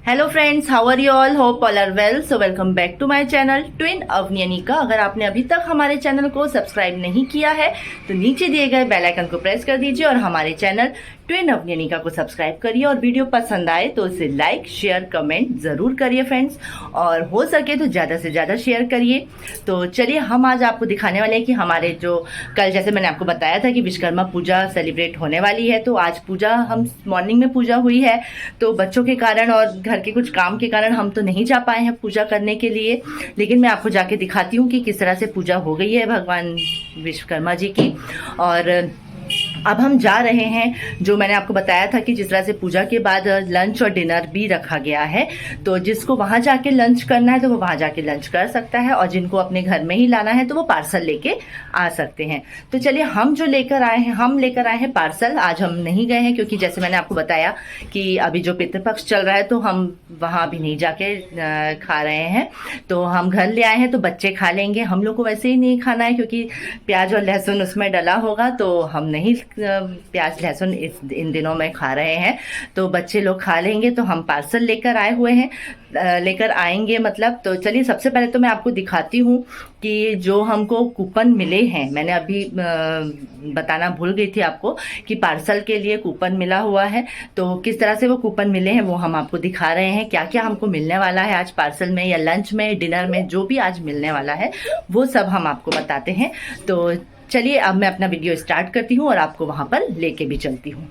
Hello friends, how are you all? Hope all are well. So welcome back to my channel twin Avani Anika. अगर आपने अभी तक हमारे channel को सब्सक्राइब नहीं किया है तो नीचे दिए गए बेल आइकन को प्रेस कर दीजिए और हमारे चैनल ट्विन अवनी अनिका को सब्सक्राइब करिए. और वीडियो पसंद आए तो उसे लाइक शेयर कमेंट ज़रूर करिए फ्रेंड्स, और हो सके तो ज़्यादा से ज़्यादा शेयर करिए. तो चलिए, हम आज आपको दिखाने वाले हैं कि हमारे जो कल जैसे मैंने आपको बताया था कि विश्वकर्मा पूजा सेलिब्रेट होने वाली है, तो आज पूजा हम मॉर्निंग में पूजा हुई है. तो बच्चों के कारण और घर के कुछ काम के कारण हम तो नहीं जा पाए हैं पूजा करने के लिए, लेकिन मैं आपको जाके दिखाती हूँ कि किस तरह से पूजा हो गई है भगवान विश्वकर्मा जी की. और अब हम जा रहे हैं, जो मैंने आपको बताया था कि जिस तरह से पूजा के बाद लंच और डिनर भी रखा गया है, तो जिसको वहाँ जाके लंच करना है तो वो वहाँ जाके लंच कर सकता है, और जिनको अपने घर में ही लाना है तो वो पार्सल लेके आ सकते हैं. तो चलिए, हम जो लेकर आए हैं, हम लेकर आए हैं पार्सल. आज हम नहीं गए हैं क्योंकि जैसे मैंने आपको बताया कि अभी जो पितृपक्ष चल रहा है तो हम वहाँ भी नहीं जाके खा रहे हैं. तो हम घर ले आए हैं तो बच्चे खा लेंगे. हम लोग को वैसे ही नहीं खाना है क्योंकि प्याज और लहसुन उसमें डला होगा, तो हम नहीं प्याज लहसुन इन दिनों में खा रहे हैं. तो बच्चे लोग खा लेंगे. तो हम पार्सल लेकर आए हुए हैं, लेकर आएंगे मतलब. तो चलिए, सबसे पहले तो मैं आपको दिखाती हूँ कि जो हमको कूपन मिले हैं, मैंने अभी बताना भूल गई थी आपको कि पार्सल के लिए कूपन मिला हुआ है. तो किस तरह से वो कूपन मिले हैं वो हम आपको दिखा रहे हैं. क्या क्या हमको मिलने वाला है आज पार्सल में या लंच में डिनर में, जो भी आज मिलने वाला है वो सब हम आपको बताते हैं. तो चलिए, अब मैं अपना वीडियो स्टार्ट करती हूँ और आपको वहाँ पर लेके भी चलती हूँ.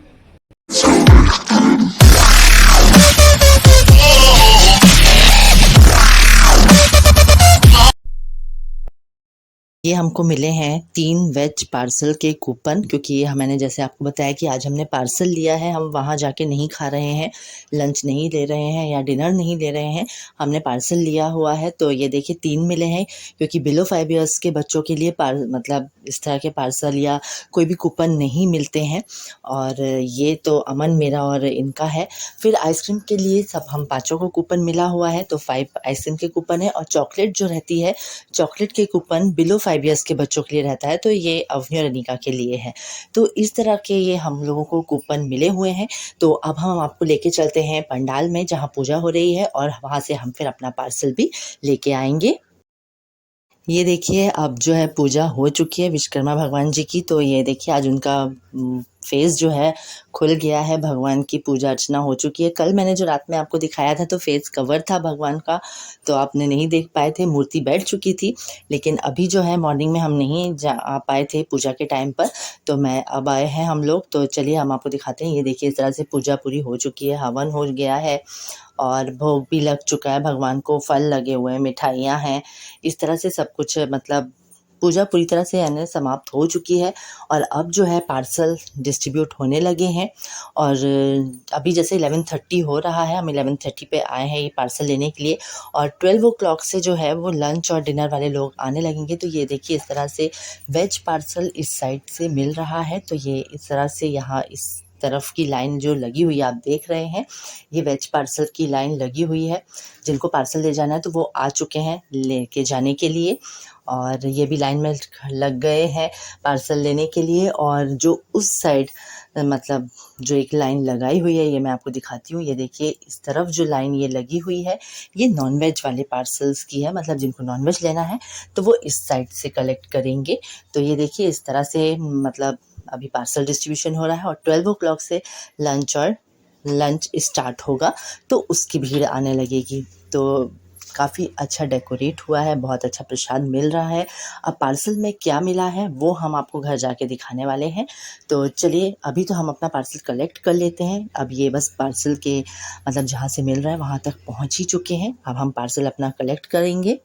ये हमको मिले हैं 3 वेज पार्सल के कूपन, क्योंकि मैंने जैसे आपको बताया कि आज हमने पार्सल लिया है. हम वहाँ जाके नहीं खा रहे हैं, लंच नहीं ले रहे हैं या डिनर नहीं ले रहे हैं, हमने पार्सल लिया हुआ है. तो ये देखिए 3 मिले हैं, क्योंकि बिलो 5 ईयर्स के बच्चों के लिए मतलब इस तरह के पार्सल या कोई भी कूपन नहीं मिलते हैं. और ये तो अमन मेरा और इनका है. फिर आइसक्रीम के लिए सब हम पाँचों को कूपन मिला हुआ है, तो 5 आइसक्रीम के कूपन है. और चॉकलेट जो रहती है, चॉकलेट के कूपन बिलो 5 ईयर्स के बच्चों के लिए रहता है, तो ये अवनी और अनिका के लिए है. तो इस तरह के ये हम लोगों को कूपन मिले हुए हैं. तो अब हम आपको लेके चलते हैं पंडाल में जहाँ पूजा हो रही है, और वहाँ से हम फिर अपना पार्सल भी लेके आएंगे. ये देखिए, अब जो है पूजा हो चुकी है विश्वकर्मा भगवान जी की. तो ये देखिए, आज उनका फेस जो है खुल गया है. भगवान की पूजा अर्चना हो चुकी है. कल मैंने जो रात में आपको दिखाया था तो फेस कवर था भगवान का, तो आपने नहीं देख पाए थे, मूर्ति बैठ चुकी थी. लेकिन अभी जो है मॉर्निंग में हम नहीं आ पाए थे पूजा के टाइम पर, तो मैं अब आए हैं हम लोग. तो चलिए, हम आपको दिखाते हैं. ये देखिए, इस तरह से पूजा पूरी हो चुकी है, हवन हो गया है और भोग भी लग चुका है. भगवान को फल लगे हुए हैं, मिठाइयाँ हैं, इस तरह से सब कुछ मतलब पूजा पूरी तरह से यानी समाप्त हो चुकी है. और अब जो है पार्सल डिस्ट्रीब्यूट होने लगे हैं. और अभी जैसे 11:30 हो रहा है, हम 11:30 पे आए हैं ये पार्सल लेने के लिए. और 12 o'clock से जो है वो लंच और डिनर वाले लोग आने लगेंगे. तो ये देखिए, इस तरह से वेज पार्सल इस साइड से मिल रहा है. तो ये इस तरह से यहाँ इस तरफ की लाइन जो लगी हुई है आप देख रहे हैं, ये वेज पार्सल की लाइन लगी हुई है. जिनको पार्सल ले जाना है तो वो आ चुके हैं लेके जाने के लिए, और ये भी लाइन में लग गए हैं पार्सल लेने के लिए. और जो उस साइड मतलब जो एक लाइन लगाई हुई है, ये मैं आपको दिखाती हूँ. ये देखिए, इस तरफ जो लाइन ये लगी हुई है, ये नॉनवेज वाले पार्सल्स की है. मतलब जिनको नॉनवेज लेना है तो वो इस साइड से कलेक्ट करेंगे. तो ये देखिए, इस तरह से मतलब अभी पार्सल डिस्ट्रीब्यूशन हो रहा है. और 12 o'clock से लंच स्टार्ट होगा, तो उसकी भीड़ आने लगेगी. तो काफ़ी अच्छा डेकोरेट हुआ है, बहुत अच्छा प्रसाद मिल रहा है. अब पार्सल में क्या मिला है वो हम आपको घर जाके दिखाने वाले हैं. तो चलिए, अभी तो हम अपना पार्सल कलेक्ट कर लेते हैं. अब ये बस पार्सल के मतलब जहाँ से मिल रहा है वहाँ तक पहुँच ही चुके हैं. अब हम पार्सल अपना कलेक्ट करेंगे.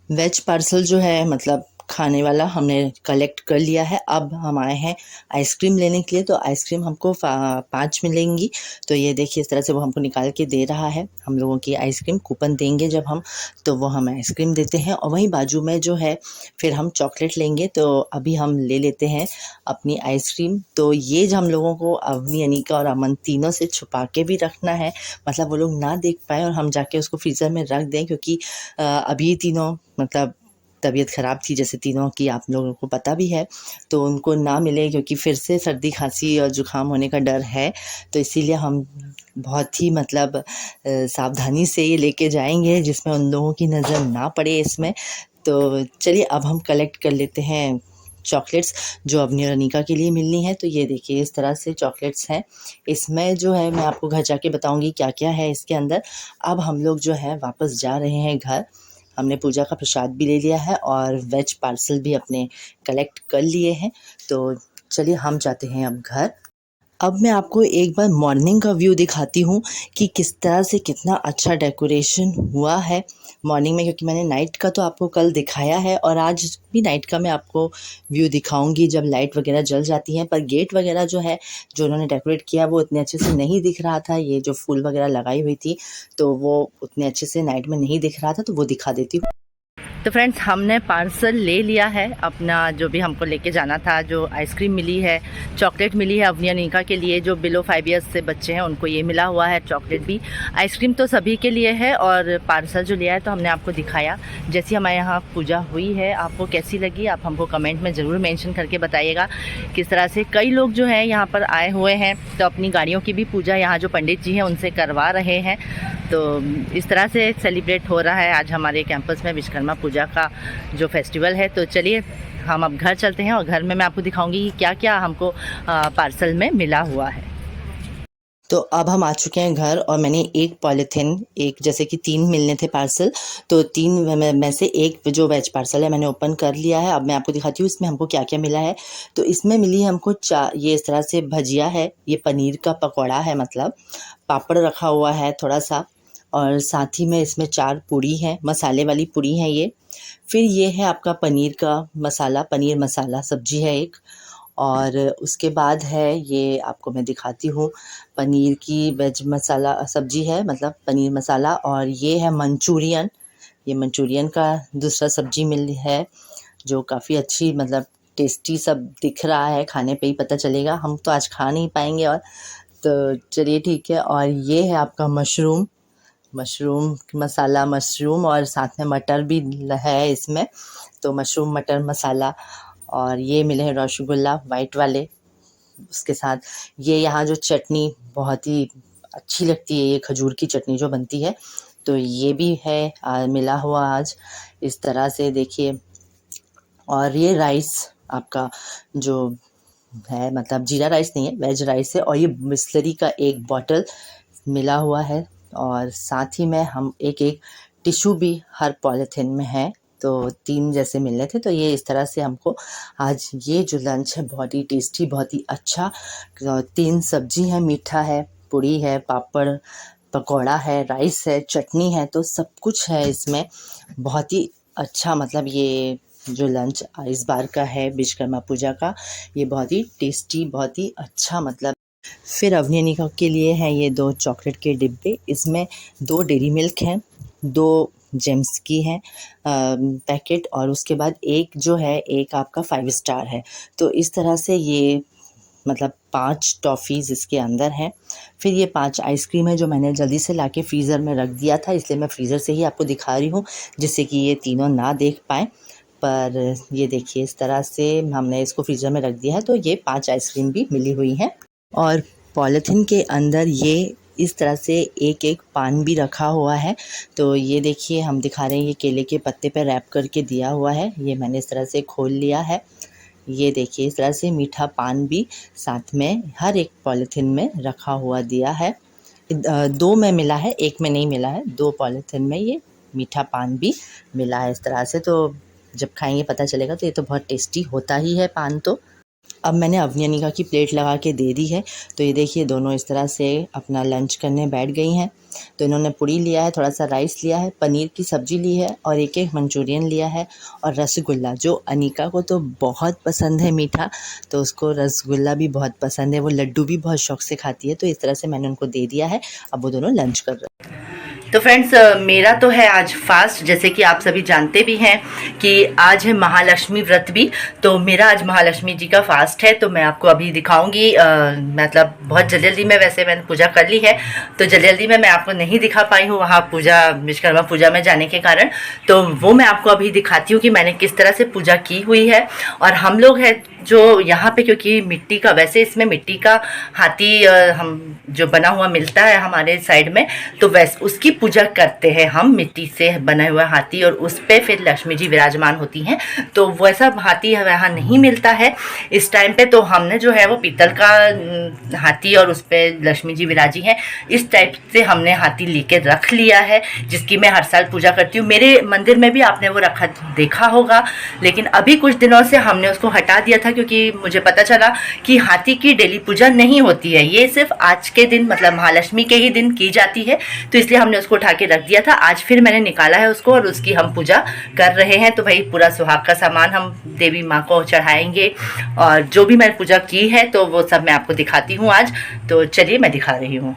वेज पार्सल जो है मतलब खाने वाला हमने कलेक्ट कर लिया है. अब हम आए हैं आइसक्रीम लेने के लिए. तो आइसक्रीम हमको 5 मिलेंगी. तो ये देखिए, इस तरह से वो हमको निकाल के दे रहा है. हम लोगों की आइसक्रीम कूपन देंगे जब हम, तो वो हम आइसक्रीम देते हैं. और वहीं बाजू में जो है फिर हम चॉकलेट लेंगे. तो अभी हम ले लेते हैं अपनी आइसक्रीम. तो ये जो हम लोगों को अवनी, अनिका और अमन तीनों से छुपा के भी रखना है, मतलब वो लोग ना देख पाए और हम जाके उसको फ्रीज़र में रख दें, क्योंकि अभी तीनों मतलब तबीयत ख़राब थी जैसे तीनों की, आप लोगों को पता भी है, तो उनको ना मिले क्योंकि फिर से सर्दी खांसी और ज़ुकाम होने का डर है। तो इसीलिए हम बहुत ही मतलब सावधानी से ये लेके जाएंगे जिसमें उन लोगों की नज़र ना पड़े इसमें। तो चलिए अब हम कलेक्ट कर लेते हैं चॉकलेट्स जो अवनी और अनीका के लिए मिलनी है। तो ये देखिए इस तरह से चॉकलेट्स हैं। इसमें जो है मैं आपको घर जाके बताऊंगी क्या क्या है इसके अंदर। अब हम लोग जो है वापस जा रहे हैं घर। हमने पूजा का प्रसाद भी ले लिया है और वेज पार्सल भी अपने कलेक्ट कर लिए हैं। तो चलिए हम जाते हैं अब घर। अब मैं आपको एक बार मॉर्निंग का व्यू दिखाती हूँ कि किस तरह से कितना अच्छा डेकोरेशन हुआ है मॉर्निंग में, क्योंकि मैंने नाइट का तो आपको कल दिखाया है और आज भी नाइट का मैं आपको व्यू दिखाऊंगी जब लाइट वगैरह जल जाती हैं। पर गेट वगैरह जो है जो उन्होंने डेकोरेट किया वो इतने अच्छे से नहीं दिख रहा था। ये जो फूल वगैरह लगाई हुई थी तो वो उतने अच्छे से नाइट में नहीं दिख रहा था, तो वो दिखा देती हूँ। तो फ्रेंड्स हमने पार्सल ले लिया है अपना, जो भी हमको लेके जाना था। जो आइसक्रीम मिली है, चॉकलेट मिली है अवनी अनीका के लिए, जो बिलो 5 ईयर्स से बच्चे हैं उनको ये मिला हुआ है, चॉकलेट भी। आइसक्रीम तो सभी के लिए है और पार्सल जो लिया है तो हमने आपको दिखाया। जैसी हमारे यहाँ पूजा हुई है आपको कैसी लगी, आप हमको कमेंट में ज़रूर मेंशन करके बताइएगा किस तरह से। कई लोग जो हैं यहाँ पर आए हुए हैं तो अपनी गाड़ियों की भी पूजा यहाँ जो पंडित जी हैं उनसे करवा रहे हैं। तो इस तरह से सेलिब्रेट हो रहा है आज हमारे कैंपस में विश्वकर्मा पूजा का जो फेस्टिवल है। तो चलिए हम अब घर चलते हैं और घर में मैं आपको दिखाऊंगी कि क्या क्या हमको पार्सल में मिला हुआ है। तो अब हम आ चुके हैं घर और मैंने एक पॉलीथिन, एक जैसे कि 3 मिलने थे पार्सल, तो 3 में से एक जो वेज पार्सल है मैंने ओपन कर लिया है। अब मैं आपको दिखाती हूँ इसमें हमको क्या क्या मिला है। तो इसमें मिली है हमको ये इस तरह से भजिया है, ये पनीर का पकौड़ा है, मतलब पापड़ रखा हुआ है थोड़ा सा, और साथ ही में इसमें 4 पूड़ी हैं, मसाले वाली पूड़ी हैं ये। फिर ये है आपका पनीर का मसाला, पनीर मसाला सब्जी है एक। और उसके बाद है ये आपको मैं दिखाती हूँ, पनीर की वेज मसाला सब्जी है, मतलब पनीर मसाला। और ये है मंचूरियन, ये मंचूरियन का दूसरा सब्जी मिल है जो काफ़ी अच्छी, मतलब टेस्टी सब दिख रहा है, खाने पे ही पता चलेगा, हम तो आज खा नहीं पाएंगे। और तो चलिए ठीक है। और ये है आपका मशरूम मसाला, मशरूम और साथ में मटर भी है इसमें, तो मशरूम मटर मसाला। और ये मिले हैं रसगुल्ला वाइट वाले, उसके साथ ये यहाँ जो चटनी बहुत ही अच्छी लगती है, ये खजूर की चटनी जो बनती है, तो ये भी है मिला हुआ आज इस तरह से देखिए। और ये राइस आपका जो है, मतलब जीरा राइस नहीं है, वेज राइस है। और ये बिस्लरी का एक बॉटल मिला हुआ है और साथ ही में हम एक एक टिश्यू भी हर पॉलीथिन में है, तो 3 जैसे मिलने थे। तो ये इस तरह से हमको आज ये जो लंच है बहुत ही टेस्टी, बहुत ही अच्छा। 3 सब्जी है, मीठा है, पूड़ी है, पापड़ पकौड़ा है, राइस है, चटनी है, तो सब कुछ है इसमें। बहुत ही अच्छा, मतलब ये जो लंच इस बार का है विश्वकर्मा पूजा का, ये बहुत ही टेस्टी, बहुत ही अच्छा, मतलब। फिर अवनी अनीका के लिए हैं ये 2 चॉकलेट के डिब्बे, इसमें 2 डेयरी मिल्क हैं, 2 जेम्स की हैं पैकेट, और उसके बाद एक जो है एक आपका 5 स्टार है। तो इस तरह से ये मतलब 5 टॉफ़ीज़ इसके अंदर हैं। फिर ये 5 आइसक्रीम है जो मैंने जल्दी से लाके फ्रीज़र में रख दिया था, इसलिए मैं फ्रीज़र से ही आपको दिखा रही हूँ जिससे कि ये तीनों ना देख पाएँ। पर ये देखिए इस तरह से हमने इसको फ्रीज़र में रख दिया है, तो ये 5 आइसक्रीम भी मिली हुई हैं। और पॉलीथिन के अंदर ये इस तरह से एक एक पान भी रखा हुआ है। तो ये देखिए हम दिखा रहे हैं, ये केले के पत्ते पे रैप करके दिया हुआ है, ये मैंने इस तरह से खोल लिया है। ये देखिए इस तरह से मीठा पान भी साथ में हर एक पॉलीथिन में रखा हुआ दिया है। 2 में मिला है, 1 में नहीं मिला है, 2 पॉलीथिन में ये मीठा पान भी मिला है इस तरह से। तो जब खाएंगे पता चलेगा। तो ये तो बहुत टेस्टी होता ही है पान तो। अब मैंने अवनी अनीका की प्लेट लगा के दे दी है, तो ये देखिए दोनों इस तरह से अपना लंच करने बैठ गई हैं। तो इन्होंने पूड़ी लिया है, थोड़ा सा राइस लिया है, पनीर की सब्ज़ी ली है और एक एक मंचूरियन लिया है, और रसगुल्ला जो अनीका को तो बहुत पसंद है मीठा, तो उसको रसगुल्ला भी बहुत पसंद है, वो लड्डू भी बहुत शौक से खाती है। तो इस तरह से मैंने उनको दे दिया है, अब वो दोनों लंच कर रहे हैं। तो फ्रेंड्स, मेरा तो है आज फास्ट, जैसे कि आप सभी जानते भी हैं कि आज है महालक्ष्मी व्रत भी। तो मेरा आज महालक्ष्मी जी का फास्ट है, तो मैं आपको अभी दिखाऊंगी। मतलब बहुत जल्दी में, वैसे मैंने पूजा कर ली है, तो जल्दी में मैं आपको नहीं दिखा पाई हूँ वहाँ पूजा, विश्वकर्मा पूजा में जाने के कारण। तो वो मैं आपको अभी दिखाती हूँ कि मैंने किस तरह से पूजा की हुई है। और हम लोग हैं जो यहाँ पे, क्योंकि मिट्टी का, वैसे इसमें मिट्टी का हाथी हम जो बना हुआ मिलता है हमारे साइड में, तो वैसे उसकी पूजा करते हैं हम, मिट्टी से बना हुआ हाथी, और उस पे फिर लक्ष्मी जी विराजमान होती हैं। तो वैसा हाथी यहाँ नहीं मिलता है इस टाइम पे, तो हमने जो है वो पीतल का हाथी, और उस पे लक्ष्मी जी विराजी हैं, इस टाइप से हमने हाथी लेके रख लिया है, जिसकी मैं हर साल पूजा करती हूँ। मेरे मंदिर में भी आपने वो रखा देखा होगा, लेकिन अभी कुछ दिनों से हमने उसको हटा दिया था, क्योंकि मुझे पता चला कि हाथी की डेली पूजा नहीं होती है, ये सिर्फ आज के दिन, मतलब महालक्ष्मी के ही दिन की जाती है। तो इसलिए हमने उसको उठा के रख दिया था। आज फिर मैंने निकाला है उसको, और उसकी हम पूजा कर रहे हैं। तो भाई पूरा सुहाग का सामान हम देवी माँ को चढ़ाएंगे, और जो भी मैंने पूजा की है तो वो सब मैं आपको दिखाती हूँ आज। तो चलिए मैं दिखा रही हूँ।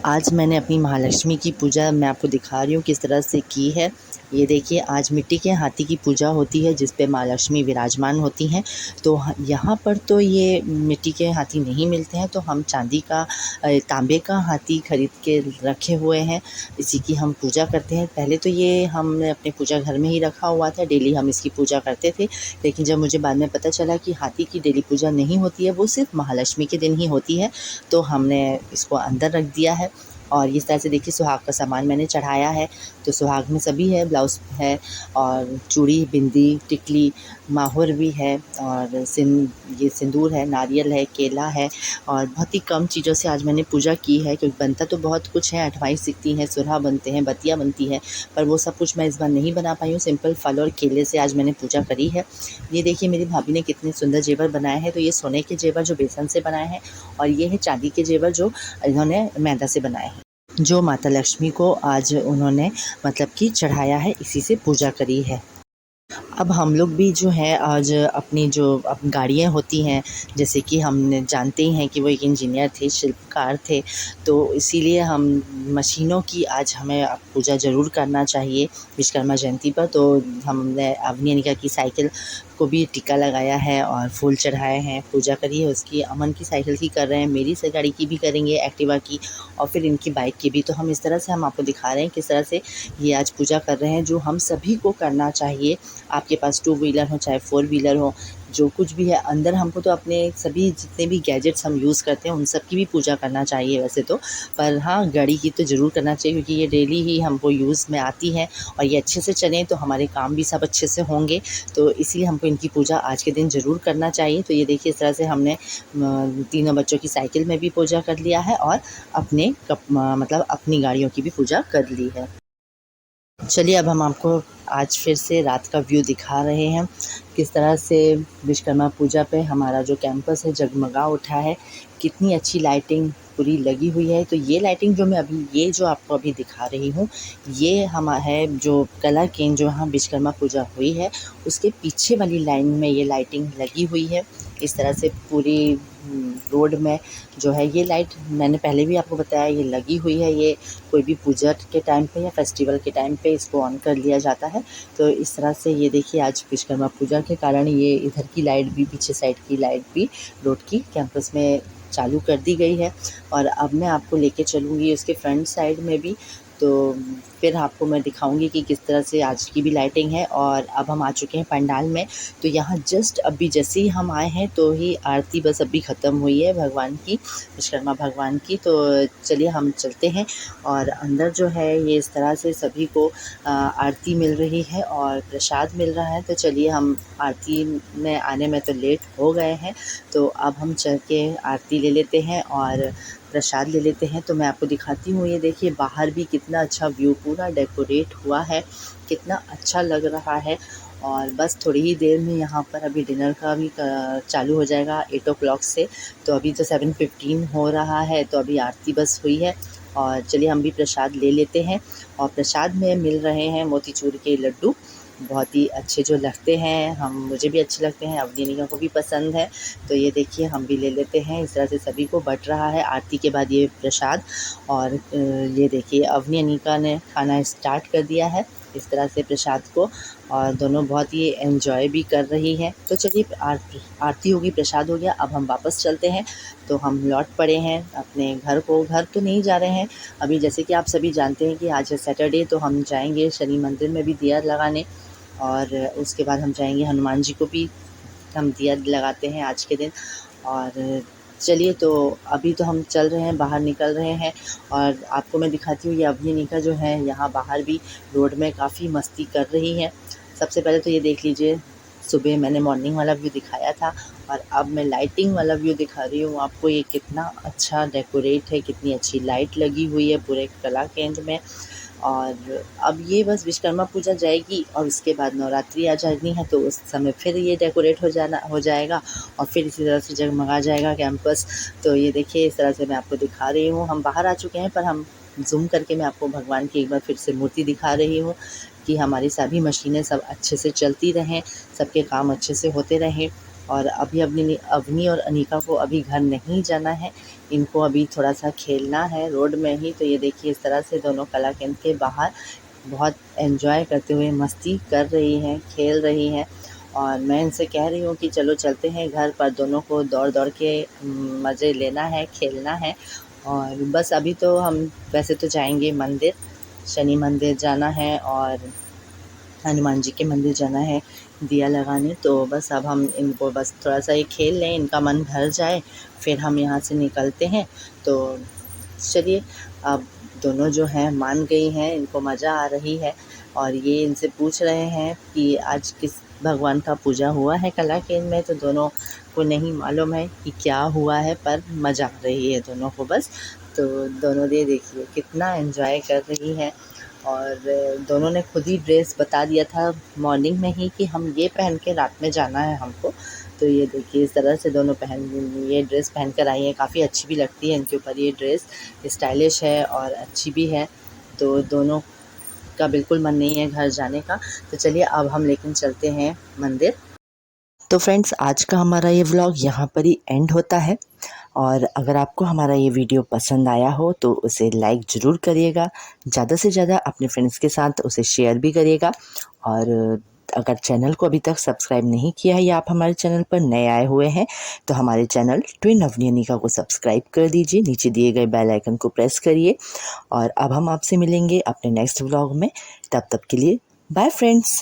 आज मैंने अपनी महालक्ष्मी की पूजा मैं आपको दिखा रही हूँ किस तरह से की है। ये देखिए, आज मिट्टी के हाथी की पूजा होती है, जिस पे माँ लक्ष्मी विराजमान होती हैं। तो यहाँ पर तो ये मिट्टी के हाथी नहीं मिलते हैं, तो हम चांदी का, तांबे का हाथी खरीद के रखे हुए हैं, इसी की हम पूजा करते हैं। पहले तो ये हमने अपने पूजा घर में ही रखा हुआ था, डेली हम इसकी पूजा करते थे। लेकिन जब मुझे बाद में पता चला कि हाथी की डेली पूजा नहीं होती है, वो सिर्फ महालक्ष्मी के दिन ही होती है, तो हमने इसको अंदर रख दिया है। और इस तरह से देखिए, सुहाग का सामान मैंने चढ़ाया है। तो सुहाग में सभी है, ब्लाउज़ है, और चूड़ी, बिंदी, टिकली, माहुर भी है, और ये सिंदूर है, नारियल है, केला है, और बहुत ही कम चीज़ों से आज मैंने पूजा की है, क्योंकि बनता तो बहुत कुछ है, अठवाई सिकती हैं, सुरहा बनते हैं, बतिया बनती है, पर वो सब कुछ मैं इस बार नहीं बना पाई हूँ। सिंपल फल और केले से आज मैंने पूजा करी है। ये देखिए, मेरी भाभी ने कितने सुंदर जेवर बनाए हैं। तो ये सोने के जेवर जो बेसन से बनाए हैं, और ये है चांदी के जेवर जो इन्होंने मैदा से बनाए हैं, जो माता लक्ष्मी को आज उन्होंने मतलब कि चढ़ाया है, इसी से पूजा करी है। अब हम लोग भी जो है आज अपनी जो गाड़ियाँ होती हैं, जैसे कि हमने जानते ही हैं कि वो एक इंजीनियर थे, शिल्पकार थे, तो इसीलिए हम मशीनों की आज हमें अब पूजा ज़रूर करना चाहिए विश्वकर्मा जयंती पर। तो हमने अवनी अनिका की साइकिल को भी टीका लगाया है और फूल चढ़ाए हैं, पूजा करी है उसकी। अमन की साइकिल की कर रहे हैं, मेरी से गाड़ी की भी करेंगे, एक्टिवा की, और फिर इनकी बाइक की भी। तो हम इस तरह से हम आपको दिखा रहे हैं किस तरह से ये आज पूजा कर रहे हैं, जो हम सभी को करना चाहिए। आपके पास 2 व्हीलर हो चाहे 4 व्हीलर हो, जो कुछ भी है अंदर, हमको तो अपने सभी जितने भी गैजेट्स हम यूज़ करते हैं उन सब की भी पूजा करना चाहिए वैसे तो। पर हाँ, गाड़ी की तो ज़रूर करना चाहिए, क्योंकि ये डेली ही हमको यूज़ में आती है, और ये अच्छे से चलें तो हमारे काम भी सब अच्छे से होंगे। तो इसलिए हमको इनकी पूजा आज के दिन ज़रूर करना चाहिए। तो ये देखिए, इस तरह से हमने तीनों बच्चों की साइकिल में भी पूजा कर लिया है, और अपने मतलब अपनी गाड़ियों की भी पूजा कर ली है। चलिए, अब हम आपको आज फिर से रात का व्यू दिखा रहे हैं, किस तरह से विश्वकर्मा पूजा पे हमारा जो कैंपस है जगमगा उठा है, कितनी अच्छी लाइटिंग पूरी लगी हुई है। तो ये लाइटिंग जो मैं अभी, ये जो आपको अभी दिखा रही हूँ, ये है जो कला केंद्र जो यहाँ विश्वकर्मा पूजा हुई है, उसके पीछे वाली लाइन में ये लाइटिंग लगी हुई है। इस तरह से पूरी रोड में जो है ये लाइट, मैंने पहले भी आपको बताया, ये लगी हुई है। ये कोई भी पूजा के टाइम पे या फेस्टिवल के टाइम पे इसको ऑन कर लिया जाता है। तो इस तरह से ये देखिए, आज विश्वकर्मा पूजा के कारण ये इधर की लाइट भी, पीछे साइड की लाइट भी रोड की कैंपस में चालू कर दी गई है। और अब मैं आपको लेके चलूँगी उसके फ्रंट साइड में भी, तो फिर आपको मैं दिखाऊंगी कि किस तरह से आज की भी लाइटिंग है। और अब हम आ चुके हैं पंडाल में। तो यहाँ जस्ट अभी जैसे ही हम आए हैं तो ही आरती बस अभी ख़त्म हुई है भगवान की, विश्वकर्मा भगवान की। तो चलिए हम चलते हैं, और अंदर जो है ये इस तरह से सभी को आरती मिल रही है और प्रसाद मिल रहा है। तो चलिए, हम आरती में आने में तो लेट हो गए हैं, तो अब हम चल के आरती ले लेते हैं और प्रसाद ले लेते हैं। तो मैं आपको दिखाती हूँ, ये देखिए बाहर भी कितना अच्छा व्यू, पूरा डेकोरेट हुआ है, कितना अच्छा लग रहा है। और बस थोड़ी ही देर में यहाँ पर अभी डिनर का भी चालू हो जाएगा 8 o'clock से। तो अभी तो 7:15 हो रहा है, तो अभी आरती बस हुई है। और चलिए हम भी प्रसाद ले लेते हैं। और प्रसाद में मिल रहे हैं मोतीचूर के लड्डू, बहुत ही अच्छे जो लगते हैं, मुझे भी अच्छे लगते हैं, अवनी अनिका को भी पसंद है। तो ये देखिए हम भी ले लेते हैं। इस तरह से सभी को बँट रहा है आरती के बाद ये प्रसाद। और ये देखिए अवनी अनिका ने खाना स्टार्ट कर दिया है इस तरह से प्रसाद को, और दोनों बहुत ही एंजॉय भी कर रही हैं। तो चलिए आरती होगी, प्रसाद हो गया, अब हम वापस चलते हैं। तो हम लौट पड़े हैं अपने घर को। घर तो नहीं जा रहे हैं अभी, जैसे कि आप सभी जानते हैं कि आज है सैटरडे, तो हम जाएंगे शनि मंदिर में भी दिया लगाने, और उसके बाद हम जाएंगे हनुमान जी को भी हम दिया लगाते हैं आज के दिन। और चलिए, तो अभी तो हम चल रहे हैं, बाहर निकल रहे हैं, और आपको मैं दिखाती हूँ ये अवनी अनिका जो है यहाँ बाहर भी रोड में काफ़ी मस्ती कर रही हैं। सबसे पहले तो ये देख लीजिए, सुबह मैंने मॉर्निंग वाला व्यू दिखाया था, और अब मैं लाइटिंग वाला व्यू दिखा रही हूँ आपको। ये कितना अच्छा डेकोरेट है, कितनी अच्छी लाइट लगी हुई है पूरे कला केंद्र में। और अब ये बस विश्वकर्मा पूजा जाएगी और उसके बाद नवरात्रि आ जानी है, तो उस समय फिर ये डेकोरेट हो जाएगा, और फिर इसी तरह से जगमगा जाएगा कैंपस। तो ये देखिए इस तरह से मैं आपको दिखा रही हूँ। हम बाहर आ चुके हैं, पर हम ज़ूम करके मैं आपको भगवान की एक बार फिर से मूर्ति दिखा रही हूँ कि हमारी सभी मशीनें सब अच्छे से चलती रहें, सबके काम अच्छे से होते रहें। और अभी अवनी और अनिका को अभी घर नहीं जाना है, इनको अभी थोड़ा-सा खेलना है रोड में ही। तो ये देखिए इस तरह से दोनों कला केंद्र के बाहर बहुत एन्जॉय करते हुए मस्ती कर रही हैं, खेल रही हैं। और मैं इनसे कह रही हूँ कि चलो चलते हैं घर, पर दोनों को दौड़-दौड़ के मज़े लेना है, खेलना है। और बस अभी तो हम वैसे तो जाएँगे मंदिर, शनि मंदिर जाना है और हनुमान जी के मंदिर जाना है दिया लगाने। तो बस अब हम इनको बस थोड़ा-सा ये खेल लें, इनका मन भर जाए, फिर हम यहाँ से निकलते हैं। तो चलिए, अब दोनों जो हैं मान गई हैं, इनको मज़ा आ रही है, और ये इनसे पूछ रहे हैं कि आज किस भगवान का पूजा हुआ है कला केंद्र में। तो दोनों को नहीं मालूम है कि क्या हुआ है, पर मज़ा आ रही है दोनों को बस। तो दोनों ये देखिए कितना एन्जॉय कर रही हैं, और दोनों ने खुद ही ड्रेस बता दिया था मॉर्निंग में ही कि हम ये पहन के रात में जाना है हमको। तो ये देखिए इस तरह से दोनों ये ड्रेस पहन कर आई हैं, काफ़ी अच्छी भी लगती है इनके ऊपर ये ड्रेस, स्टाइलिश है और अच्छी भी है। तो दोनों का बिल्कुल मन नहीं है घर जाने का। तो चलिए अब हम लेकिन चलते हैं मंदिर। तो फ्रेंड्स, आज का हमारा ये व्लॉग यहाँ पर ही एंड होता है, और अगर आपको हमारा ये वीडियो पसंद आया हो तो उसे लाइक ज़रूर करिएगा, ज़्यादा से ज़्यादा अपने फ्रेंड्स के साथ उसे शेयर भी करिएगा। और अगर चैनल को अभी तक सब्सक्राइब नहीं किया है या आप हमारे चैनल पर नए आए हुए हैं, तो हमारे चैनल ट्विन अवनी अनिका को सब्सक्राइब कर दीजिए, नीचे दिए गए बेल आइकन को प्रेस करिए। और अब हम आपसे मिलेंगे अपने नेक्स्ट व्लॉग में, तब तक के लिए बाय फ्रेंड्स।